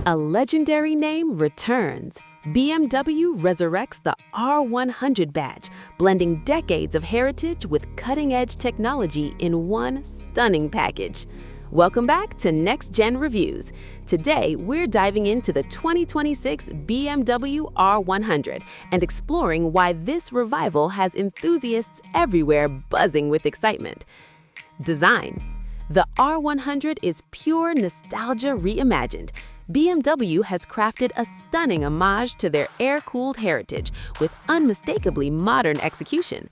A legendary name returns. BMW resurrects the R100 badge, blending decades of heritage with cutting-edge technology in one stunning package. Welcome back to Next Gen Reviews. Today, we're diving into the 2026 BMW R100 and exploring why this revival has enthusiasts everywhere buzzing with excitement. Design. The R100 is pure nostalgia reimagined. BMW has crafted a stunning homage to their air-cooled heritage with unmistakably modern execution.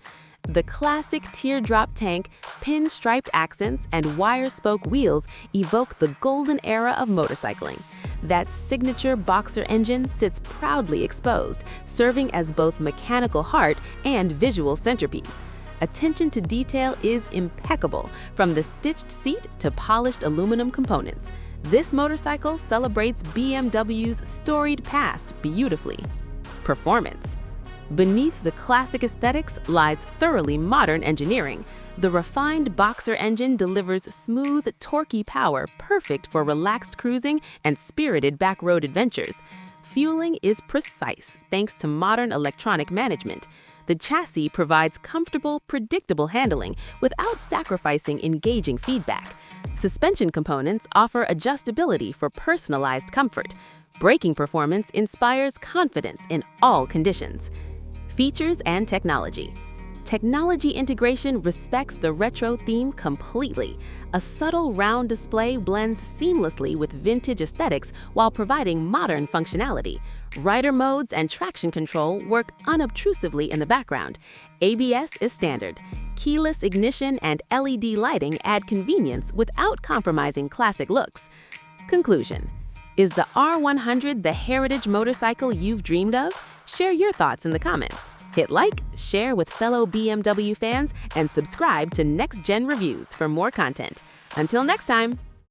The classic teardrop tank, pinstriped accents, and wire-spoke wheels evoke the golden era of motorcycling. That signature boxer engine sits proudly exposed, serving as both mechanical heart and visual centerpiece. Attention to detail is impeccable, from the stitched seat to polished aluminum components. This motorcycle celebrates BMW's storied past beautifully. Performance. Beneath the classic aesthetics lies thoroughly modern engineering. The refined boxer engine delivers smooth, torquey power perfect for relaxed cruising and spirited backroad adventures. Fueling is precise thanks to modern electronic management. The chassis provides comfortable, predictable handling without sacrificing engaging feedback. Suspension components offer adjustability for personalized comfort. Braking performance inspires confidence in all conditions. Features and technology. Technology integration respects the retro theme completely. A subtle round display blends seamlessly with vintage aesthetics while providing modern functionality. Rider modes and traction control work unobtrusively in the background. ABS is standard. Keyless ignition and LED lighting add convenience without compromising classic looks. Conclusion. Is the R100 the heritage motorcycle you've dreamed of? Share your thoughts in the comments. Hit like, share with fellow BMW fans, and subscribe to Next Gen Reviews for more content. Until next time!